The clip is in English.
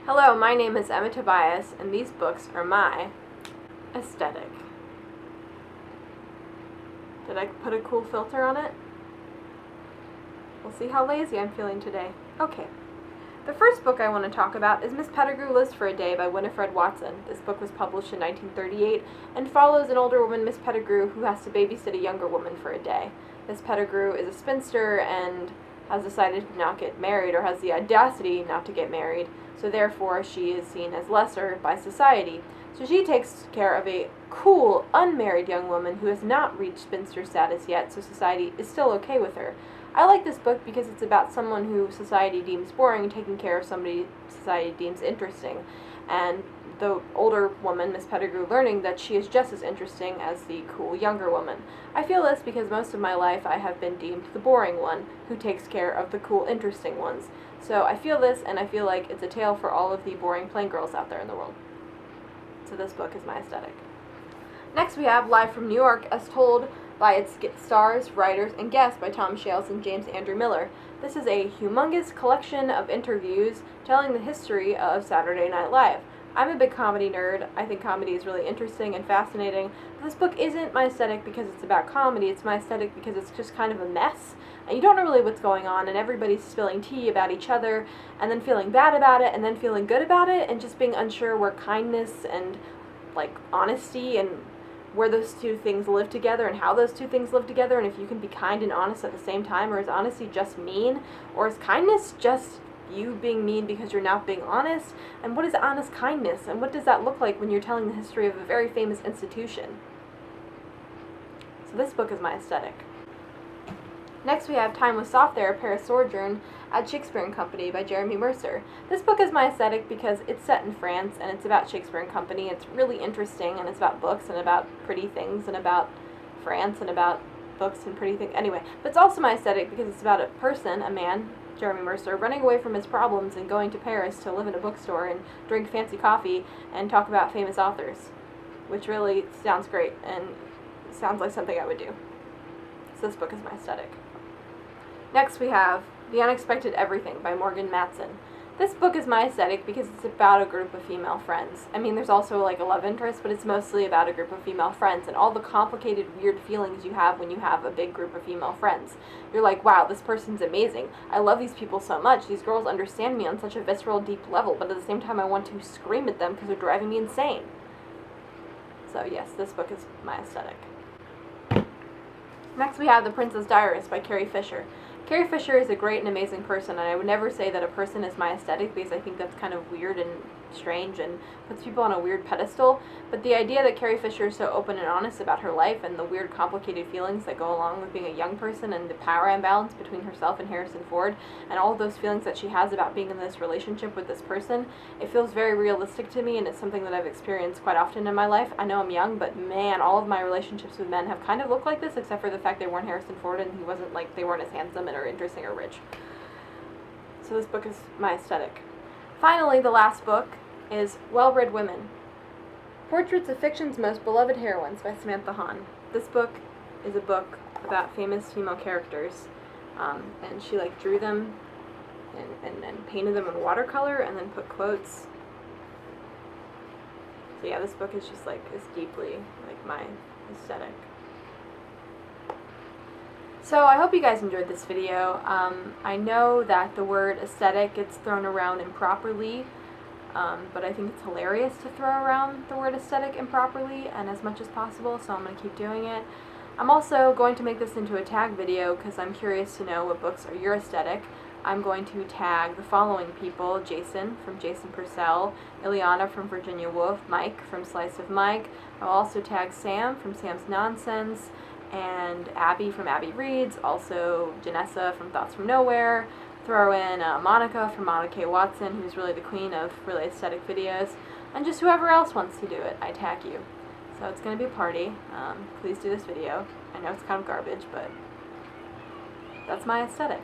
Hello, my name is Emma Tobias, and these books are my aesthetic. Did I put a cool filter on it? We'll see how lazy I'm feeling today. Okay. The first book I want to talk about is Miss Pettigrew Lives for a Day by Winifred Watson. This book was published in 1938 and follows an older woman, Miss Pettigrew, who has to babysit a younger woman for a day. Miss Pettigrew is a spinster and has decided to not get married, or has the audacity not to get married, so therefore she is seen as lesser by society. So she takes care of a cool, unmarried young woman who has not reached spinster status yet, so society is still okay with her. I like this book because it's about someone who society deems boring taking care of somebody society deems interesting, and the older woman, Miss Pettigrew, learning that she is just as interesting as the cool younger woman. I feel this because most of my life I have been deemed the boring one who takes care of the cool, interesting ones. So I feel this, and I feel like it's a tale for all of the boring plain girls out there in the world. So this book is my aesthetic. Next we have Live from New York, as told by its stars, writers, and guests by Tom Shales and James Andrew Miller. This is a humongous collection of interviews telling the history of Saturday Night Live. I'm a big comedy nerd. I think comedy is really interesting and fascinating. But this book isn't my aesthetic because it's about comedy. It's my aesthetic because it's just kind of a mess, and you don't know really what's going on, and everybody's spilling tea about each other, and then feeling bad about it, and then feeling good about it, and just being unsure where kindness and, like, honesty and where those two things live together and how those two things live together, and if you can be kind and honest at the same time, or is honesty just mean, or is kindness just you being mean because you're not being honest, and what is honest kindness, and what does that look like when you're telling the history of a very famous institution? So this book is my aesthetic. Next we have Time Was Soft There, Paris Sojourn at Shakespeare & Company by Jeremy Mercer. This book is my aesthetic because it's set in France and it's about Shakespeare & Company. It's really interesting, and it's about books and about pretty things and about France and about books and pretty things. Anyway, but it's also my aesthetic because it's about a person, a man, Jeremy Mercer, running away from his problems and going to Paris to live in a bookstore and drink fancy coffee and talk about famous authors, which really sounds great and sounds like something I would do. So this book is my aesthetic. Next we have The Unexpected Everything by Morgan Matson. This book is my aesthetic because it's about a group of female friends. I mean, there's also like a love interest, but it's mostly about a group of female friends and all the complicated, weird feelings you have when you have a big group of female friends. You're like, wow, this person's amazing. I love these people so much. These girls understand me on such a visceral, deep level, but at the same time I want to scream at them because they're driving me insane. So yes, this book is my aesthetic. Next we have The Princess Diarist by Carrie Fisher. Carrie Fisher is a great and amazing person, and I would never say that a person is my aesthetic because I think that's kind of weird and strange and puts people on a weird pedestal, but the idea that Carrie Fisher is so open and honest about her life and the weird complicated feelings that go along with being a young person and the power imbalance between herself and Harrison Ford and all of those feelings that she has about being in this relationship with this person, it feels very realistic to me, and it's something that I've experienced quite often in my life. I know I'm young, but man, all of my relationships with men have kind of looked like this, except for the fact they weren't Harrison Ford and he wasn't like, they weren't as handsome or interesting or rich. So this book is my aesthetic. Finally, the last book is Well-Bred Women, Portraits of Fiction's Most Beloved Heroines by Samantha Hahn. This book is a book about famous female characters, and she like drew them and painted them in watercolor and then put quotes. So yeah, this book is just like, is deeply like my aesthetic. So I hope you guys enjoyed this video. I know that the word aesthetic gets thrown around improperly, but I think it's hilarious to throw around the word aesthetic improperly and as much as possible, so I'm going to keep doing it. I'm also going to make this into a tag video because I'm curious to know what books are your aesthetic. I'm going to tag the following people: Jason from Jason Purcell, Ileana from Virginia Woolf, Mike from Slice of Mike. I'll also tag Sam from Sam's Nonsense, and Abby from Abby Reads, also Janessa from Thoughts from Nowhere. Throw in Monica from Monica K. Watson, who's really the queen of really aesthetic videos, and just whoever else wants to do it, I tag you. So it's going to be a party. Please do this video. I know it's kind of garbage, but that's my aesthetic.